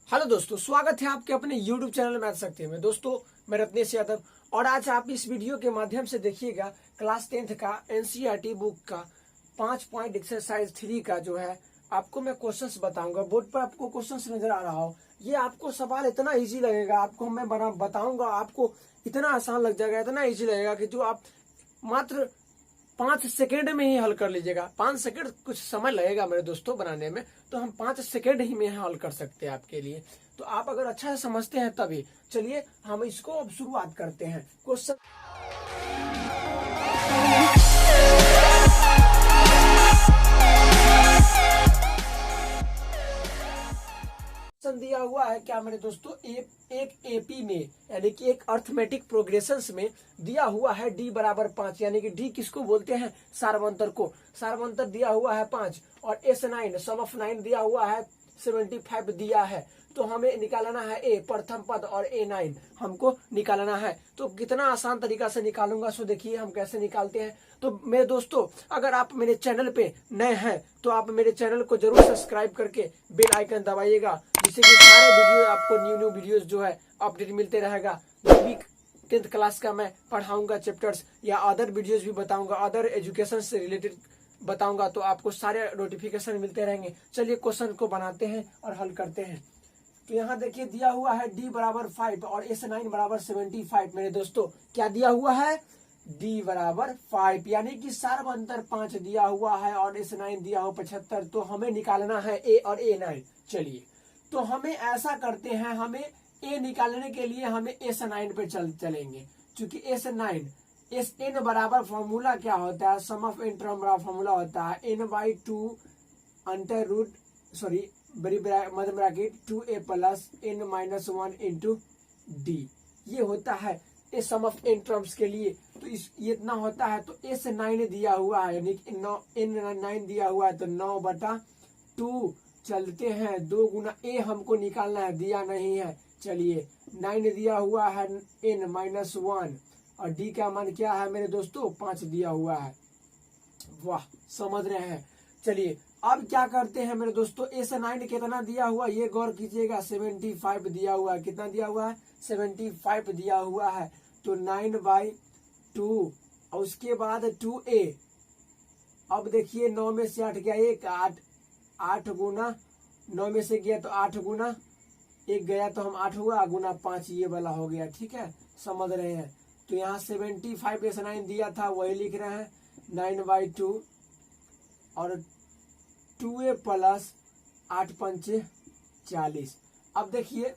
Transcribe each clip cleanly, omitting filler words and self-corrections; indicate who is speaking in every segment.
Speaker 1: Hello दोस्तों, स्वागत है आपके अपने YouTube चैनल मैथ शक्ति में। दोस्तों, मैं रत्नेश यादव और आज आप इस वीडियो के माध्यम से देखिएगा क्लास 10th का NCERT बुक का 5 पॉइंट एक्सरसाइज 3 का जो है आपको मैं क्वेश्चंस बताऊंगा। बोर्ड पर आपको क्वेश्चंस नजर आ रहा हो, ये आपको सवाल इतना इजी लगेगा, आपको मैं बताऊंगा, आपको इतना आसान लग जाएगा, इतना इजी लगेगा कि जो आप मात्र 5 सेकेंड में ही हल कर लीजिएगा। 5 सेकेंड कुछ समय लगेगा मेरे दोस्तों बनाने में, तो हम 5 सेकेंड ही में हल कर सकते हैं आपके लिए। तो आप अगर अच्छा से समझते हैं तभी चलिए हम इसको अब शुरुआत करते हैं। क्वेश्चन दिया हुआ है क्या मेरे दोस्तों, एक एपी में यानी कि एक अर्थमेटिक प्रोग्रेशंस में दिया हुआ है डी बराबर 5, यानी कि डी किसको बोलते हैं, सार्वंतर को। सार्वंतर दिया हुआ है 5 और S9 सम ऑफ 9 दिया हुआ है 75 दिया है। तो हमें निकालना है ए प्रथम पद और A9 हमको निकालना है। तो कितना आसान तरीका से निकालूंगा, सो देखिए हम कैसे निकालते हैं। तो मेरे दोस्तों, अगर आप मेरे चैनल पे नए हैं तो आप मेरे चैनल को जरूर सब्सक्राइब करके बेल आइकन दबाइएगा, जिससे कि सारे वीडियो आपको न्यू वीडियोस जो है अपडेट मिलते रहेगा। जो भी 10th क्लास का मैं पढ़ाऊंगा चैप्टर्स या अदर वीडियोस भी बताऊंगा, अदर एजुकेशन से रिलेटेड बताऊंगा, तो आपको सारे नोटिफिकेशन मिलते रहेंगे। चलिए क्वेश्चन को बनाते हैं और हल करते हैं। तो यहाँ देखिए दिया हुआ है डी बराबर 5 और S9 बराबर 75। मेरे दोस्तों क्या दिया हुआ है, डी बराबर 5 यानी कि सार्वंतर 5 दिया हुआ है और S9 दिया हुआ 75। तो हमें निकालना है ए और A9। चलिए तो हमें ऐसा करते हैं, हमें ए निकालने के लिए हमें S9 पे चलेंगे। चूंकि Sn बराबर फॉर्मूला क्या होता है, सम ऑफ एन टर्म बराबर फॉर्मूला होता है n/2 अंडर रूट बड़ी मध्य bracket 2a plus n-1 into D. ये होता है A sum of N terms के लिए। तो ये इतना होता है। तो S9 दिया हुआ है यानी कि n9 दिया हुआ है, तो 9/2 चलते हैं 2 गुना ए हमको निकालना है, दिया नहीं है। चलिए 9 दिया हुआ है n-1 और डी का मान क्या है मेरे दोस्तों, 5 दिया हुआ है। वाह, समझ रहे हैं। चलिए अब क्या करते हैं मेरे दोस्तों, S9 कितना दिया हुआ ये गौर कीजिएगा, 75 दिया हुआ है। कितना दिया हुआ है, 75 दिया हुआ है। तो 9/2 और उसके बाद 2a। अब देखिए 9 में से 8 गया, 8 गुना 9 में से गया तो 8 गुना 1 गया, तो हम 8 हुआ गुना 5 ये वाला हो गया। ठीक है, समझ रहे हैं। तो यहाँ 75 S9 दिया था वही लिख रहे हैं, 9/2 और 2a प्लस 8 पंचे 40। अब देखिए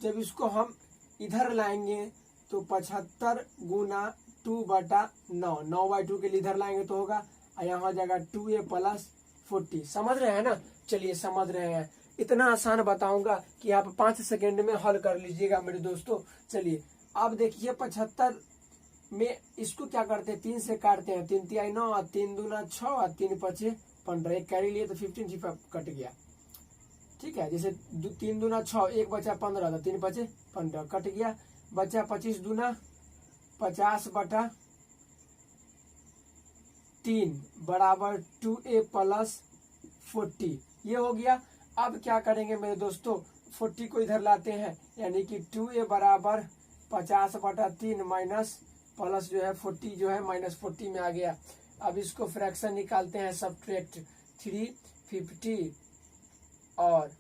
Speaker 1: जब इसको हम इधर लाएंगे तो 75 गुना 2/9, 9/2 के लिए इधर लाएंगे तो होगा, यहाँ हो जाएगा 2a प्लस 40। समझ रहे हैं ना। चलिए समझ रहे हैं, इतना आसान बताऊंगा कि आप 5 सेकेंड में हल कर लीजिएगा मेरे दोस्तों। चलिए अब देखिए 75 में इसको क्या करते हैं, 3 से काटते हैं, 3 तिहाई 9, 3 दूना 6 और 3 पचे 15। एक कैरी लिए तो 15 कट गया। ठीक है, जैसे 3 दूना 6, 1 बचा 15, तो 3 पचे 15 कट गया। बचा 25 दूना 50/3 बराबर 2a प्लस 40। ये हो गया। अब क्या करेंगे मेरे दोस्तों, 40 को इधर लाते हैं, यानी कि 2a बराबर 50/3 माइनस प्लस जो है 40 जो है -40 में आ गया। अब इसको फ्रैक्शन निकालते हैं, सब्ट्रैक्ट 3 50 और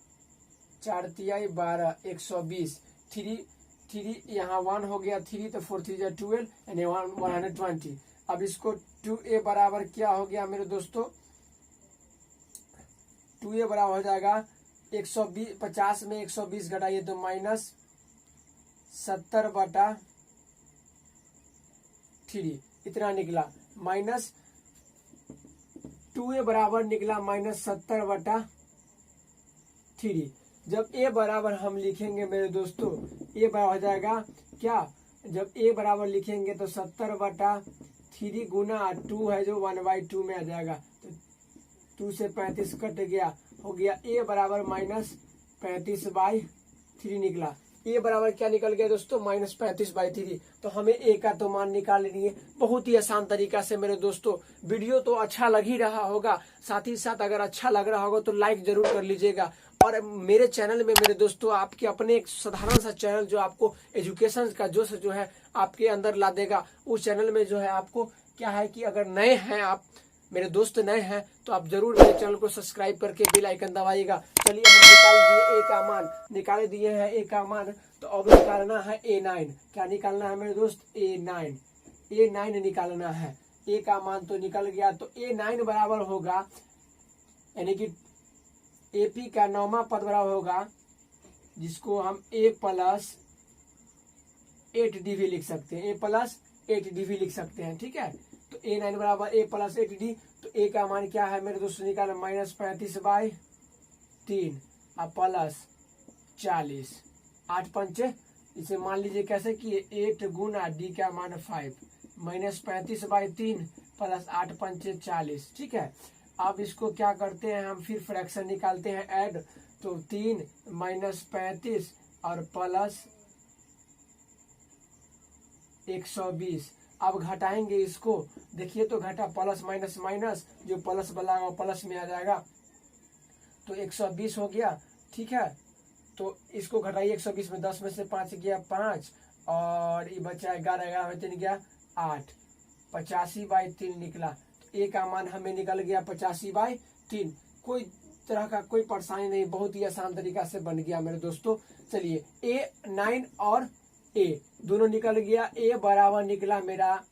Speaker 1: 4 तिहाई 12 120। 3 यहाँ 1 हो गया, 3 तो 4 3 12 यानी 120। अब इसको 2a बराबर क्या हो गया मेरे दोस्तों, 2a बराबर हो जाएगा 120, 50 में 120 घटाइए तो -70/3 इतना निकला। माइनस 2a बराबर निकला -70/3। जब ए बराबर हम लिखेंगे मेरे दोस्तों, ए बराबर हो जाएगा क्या, जब ए बराबर लिखेंगे तो 70/3 गुना 2 है जो 1/2 में आ जाएगा। तो 2 से 35 कट गया, हो गया ए बराबर -35/3 निकला। ए बराबर क्या निकल गया दोस्तों, -35/3। तो हमें ए का तो मान निकाल लेंगे बहुत ही आसान तरीका से मेरे दोस्तों। वीडियो तो अच्छा लग ही रहा होगा, साथ ही साथ अगर अच्छा लग रहा होगा तो लाइक जरूर कर लीजिएगा। और मेरे चैनल में मेरे दोस्तों आपके अपने एक साधारण सा चैनल जो आपको एजुकेशन का जोश जो है आपके अंदर ला देगा, उस चैनल में जो है आपको क्या है कि अगर नए हैं आप मेरे दोस्त नए हैं तो आप जरूर मेरे चैनल को सब्सक्राइब करके बेल आइकन दबाइएगा। चलिए हम निकाल दिए ए का मान, निकाल दिए हैं ए का मान। तो अब निकालना है A9। क्या निकालना है मेरे दोस्त, A9 निकालना है। ए का मान तो निकल गया, तो A9 बराबर होगा, यानी कि AP का 9वां पद बराबर होगा, जिसको हम A+8D भी लिख सकते हैं, A+8D भी लिख सकते हैं, ठीक है। तो A9 बराबर A+8D। तो ए का मान क्या है मेरे दोस्तों, निकाले -35/3 और +40, 8 पंचे, इसे मान लीजिए कैसे कि 8 गुना D का मान 5, -35/3 + 8 पंचे 40, ठीक है। अब इसको क्या करते हैं हम, फिर फ्रैक्शन निकालते हैं ऐड। तो 3 -35 और +120। अब घटाएंगे इसको, देखिए तो घटा, प्लस माइनस माइनस, जो प्लस वाला प्लस में आ जाएगा, तो 120 हो गया, ठीक है। तो इसको घटाइए, 120 में 10 में से 5 गया 5 और ये बचा 11, 11 में 3 गया 8, 85/3 निकला। तो ए का मान हमें निकल गया 85/3। कोई तरह का कोई परेशानी नहीं, बहुत ही आसान तरीका से बन गया मेरे दोस्तों। चलिए A9 और ए दोनों निकल गया। ए बराबर निकला मेरा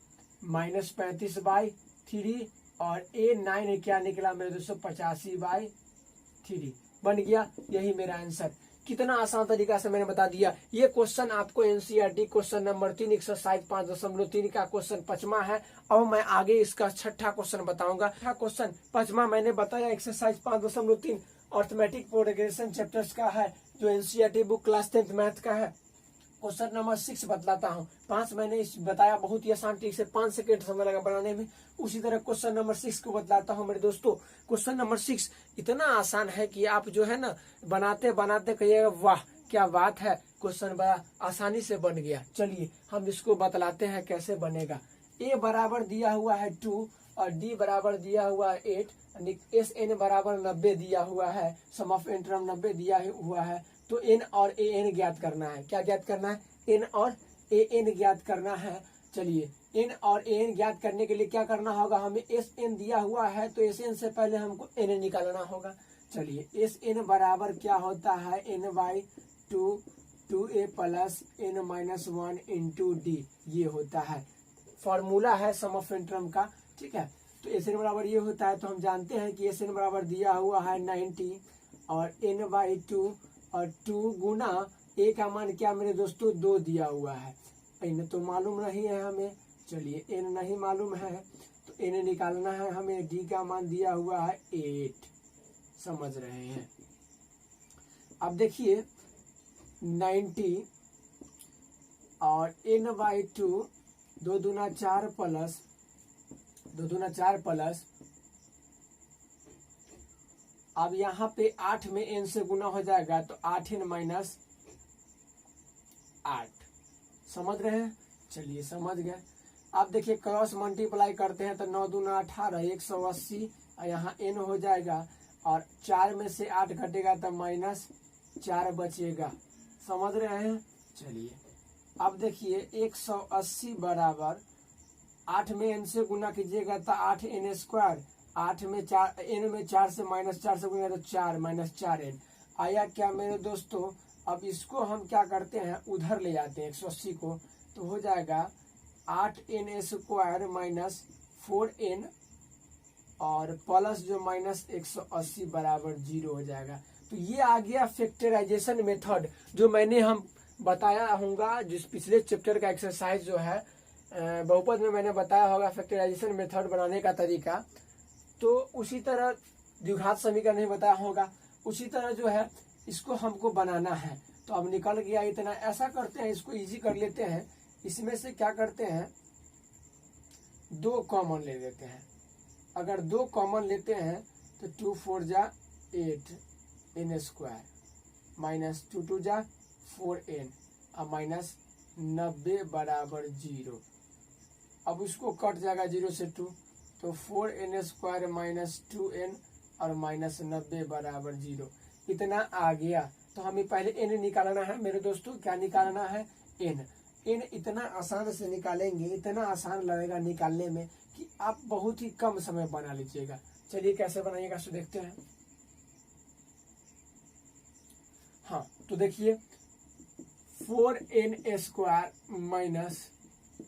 Speaker 1: -35/3 और A9 क्या निकला मेरे दोस्तों, 85/3 बन गया। यही मेरा आंसर। कितना आसान तरीका से मैंने बता दिया। ये क्वेश्चन आपको NCERT क्वेश्चन नंबर 3 एक्सरसाइज 5.3 का क्वेश्चन 5वां है। अब मैं आगे इसका 6ठा क्वेश्चन बताऊंगा। क्वेश्चन 5वां मैंने बताया एक्सरसाइज 5.3 अर्थमेटिक प्रोग्रेशन चैप्टर्स का है, जो NCERT book class 10th math का है। क्वेश्चन नंबर 6 बतलाता हूँ। 5 मैंने इस बताया बहुत ही आसान ट्रिक से, 5 सेकेंड समय लगा बनाने में। उसी तरह क्वेश्चन नंबर 6 को बतलाता हूँ मेरे दोस्तों। क्वेश्चन नंबर 6 इतना आसान है कि आप जो है ना बनाते बनाते कहिएगा वाह क्या बात है, क्वेश्चन बड़ा आसानी से बन गया। चलिए हम इसको बतलाते हैं कैसे बनेगा। ए बराबर दिया हुआ है 2 और डी बराबर दिया हुआ है 8, SN बराबर 90 दिया हुआ है, सम ऑफ एन टर्म 90 दिया हुआ है। तो एन और ए एन ज्ञात करना है। क्या ज्ञात करना है, एन और ए एन ज्ञात करना है। चलिए एन और ए एन ज्ञात करने के लिए क्या करना होगा, हमें एस एन दिया हुआ है तो एस एन से पहले हमको एन एन निकालना होगा। चलिए एस एन बराबर क्या होता है, n/2 2a plus n-1 into D, ये होता है फॉर्मूला है सम ऑफ एन टर्म का, ठीक है। तो एस एन बराबर ये होता है। तो हम जानते हैं कि एस एन बराबर दिया हुआ है 90 और n/2 और 2 गुना ए का मान क्या मेरे दोस्तों 2 दिया हुआ है। एन तो मालूम नहीं है हमें, चलिए एन नहीं मालूम है तो एन निकालना है हमें। डी का मान दिया हुआ है 8, समझ रहे हैं। अब देखिए 90 और n/2 2 दूना 4 प्लस 2 दूना 4 प्लस, अब यहाँ पे 8 में n से गुना हो जाएगा तो 8n-8, समझ रहे हैं। चलिए समझ गए। अब देखिए क्रॉस मल्टीप्लाई करते हैं तो 9 दूना 18 180, और यहाँ n हो जाएगा और 4 में से 8 घटेगा तो -4 बचेगा, समझ रहे हैं। चलिए अब देखिए 180 बराबर 8 में n से गुना कीजिएगा तो 8n², 8 में 4 n में 4 से -4 से गुना तो 4 -4n आया क्या मेरे दोस्तों। अब इसको हम क्या करते हैं, उधर ले जाते हैं 180 को, तो हो जाएगा 8n² -4n और प्लस जो -180 बराबर 0 हो जाएगा। तो ये आ गया फैक्टराइजेशन मेथड, जो मैंने हम बताया होगा जिस पिछले चैप्टर का एक्सरसाइज जो है बहुपद में मैंने बताया होगा फैक्टराइजेशन मेथड बनाने का तरीका। तो उसी तरह द्विघात समीकरण नहीं बताया होगा। उसी तरह जो है इसको हमको बनाना है। तो अब निकल गया इतना। ऐसा करते हैं, इसको इजी कर लेते हैं। इसमें से क्या करते हैं, 2 कॉमन ले लेते हैं। अगर 2 कॉमन लेते हैं तो 2 4 जा 8 n स्क्वायर माइनस 2 2 जा 4n और माइनस 90 बराबर 0। अब उसको कट जाएगा 0 से 2, तो 4n स्क्वायर माइनस 2n और माइनस 90 बराबर 0। इतना आ गया। तो हमें पहले n निकालना है मेरे दोस्तों। क्या निकालना है, n। n इतना आसान से निकालेंगे, इतना आसान लगेगा निकालने में कि आप बहुत ही कम समय बना लीजिएगा। चलिए कैसे बनाइएगा सो देखते हैं। हाँ तो देखिए 4n square minus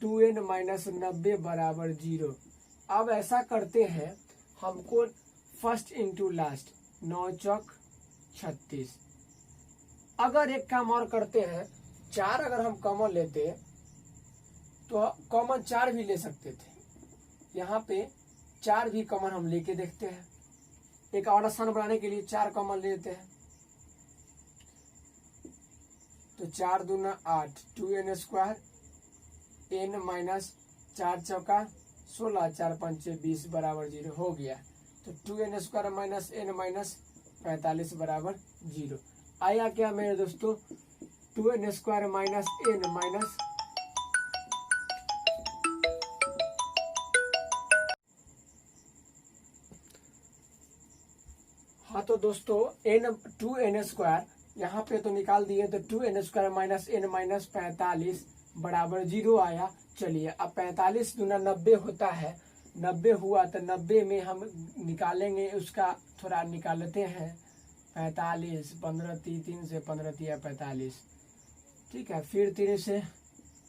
Speaker 1: 2n minus 90 बराबर 0। अब ऐसा करते हैं, हमको फर्स्ट इंटू लास्ट 9 चौक 36। अगर एक काम और करते हैं, 4 अगर हम कॉमन लेते तो कॉमन 4 भी ले सकते थे। यहाँ पे 4 भी कॉमन हम लेके देखते हैं। एक और आसान बनाने के लिए 4 कॉमन लेते हैं। तो 4 दूना 8 2n स्क्वायर n माइनस 4 चौका 16 4 5 20 बराबर 0 हो गया। तो 2n square minus n minus 45 बराबर 0 आया। क्या मेरे दोस्तों, 2n square minus n minus हाँ तो दोस्तों n 2n स्क्वायर यहाँ पे तो निकाल दिए। तो 2n square minus n minus 45 बराबर 0 आया। चलिए अब 45 दूना 90 होता है। 90 हुआ तो 90 में हम निकालेंगे, उसका थोड़ा निकालते हैं। 45 15 3 से 15 तिया 45, ठीक है। फिर 3 से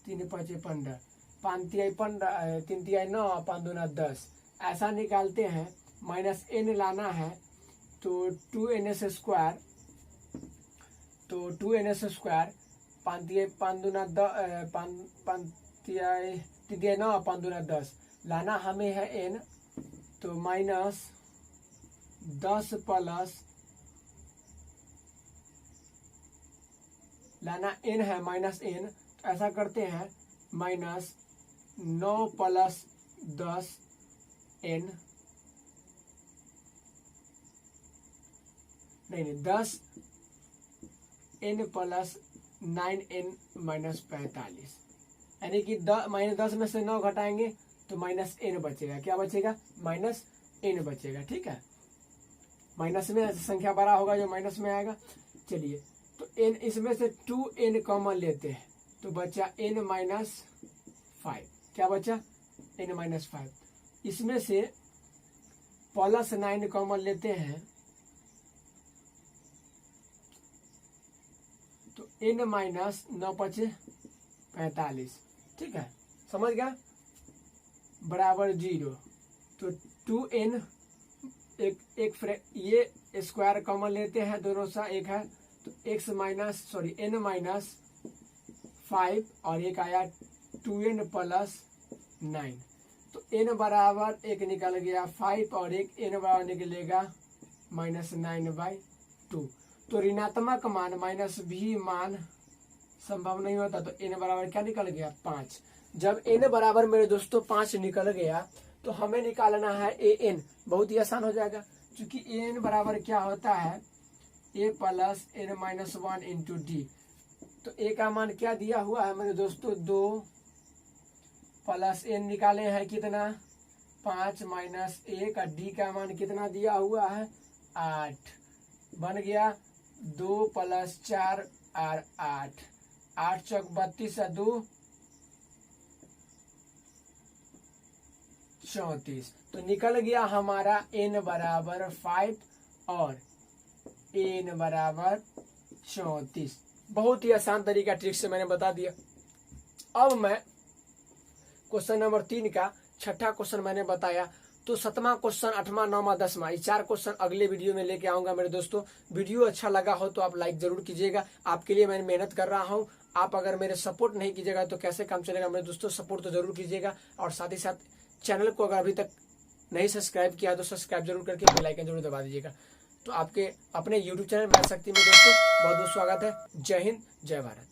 Speaker 1: 3 5 15 5 तिया 15 3 तिया 9 5 दूना 10 ऐसा निकालते हैं। माइनस n लाना है तो 2n स्क्वायर, तो 2n स्क्वायर 5 तिया 5 दूना 5 तिया 3 तिया 9 5 दूना 10 लाना हमें है n। तो माइनस 10 प्लस लाना n है माइनस n। तो ऐसा करते हैं, माइनस 9 प्लस 10 n नहीं 10 n प्लस 9n माइनस 45, यानी कि माइनस 10 में से 9 घटाएंगे तो माइनस n बचेगा। क्या बचेगा, माइनस n बचेगा, ठीक है। माइनस में संख्या बड़ा होगा जो माइनस में आएगा। चलिए तो n, इसमें से 2n कॉमन लेते हैं तो बचा n माइनस 5। क्या बचा, n माइनस 5। इसमें से प्लस 9 कॉमन लेते हैं तो n माइनस 9 5 45, ठीक है, समझ गया, बराबर 0। तो 2n ये स्क्वायर कॉमन लेते हैं, दोनों सा एक है तो n माइनस 5 और एक आया 2n प्लस 9। तो n बराबर एक निकल गया 5 और एक n बराबर निकलेगा माइनस 9/2। तो ऋणात्मक मान माइनस भी मान संभव नहीं होता। तो n बराबर क्या निकल गया, 5। जब n बराबर मेरे दोस्तों 5 निकल गया तो हमें निकालना है an। बहुत ही आसान हो जाएगा, क्योंकि an बराबर क्या होता है, a plus n minus 1 into D. तो a का मान क्या दिया हुआ है मेरे दोस्तों, 2 प्लस n निकाले हैं कितना, 5 माइनस 1। और डी का मान कितना दिया हुआ है, 8। बन गया 2 प्लस 4 और 8, 8 चौक 32 और 2 34। तो निकल गया हमारा n बराबर 5 और n बराबर 34। बहुत ही आसान तरीका ट्रिक से मैंने बता दिया। अब मैं क्वेश्चन नंबर 3 का छठा क्वेश्चन मैंने बताया। तो 7वां क्वेश्चन, 8वां, 9वां, 10वां, ये 4 क्वेश्चन अगले वीडियो में लेके आऊंगा मेरे दोस्तों। वीडियो अच्छा लगा हो तो आप लाइक जरूर कीजिएगा। आपके लिए मैं मेहनत कर रहा हूँ, आप अगर मेरे सपोर्ट नहीं कीजिएगा तो कैसे काम चलेगा मेरे दोस्तों। सपोर्ट तो जरूर कीजिएगा और साथ ही साथ चैनल को अगर अभी तक नहीं सब्सक्राइब किया तो सब्सक्राइब जरूर करके बेल आइकन जरूर दबा दीजिएगा। तो आपके अपने YouTube चैनल मैथ शक्ति में दोस्तों बहुत बहुत स्वागत है। जय हिंद, जय भारत।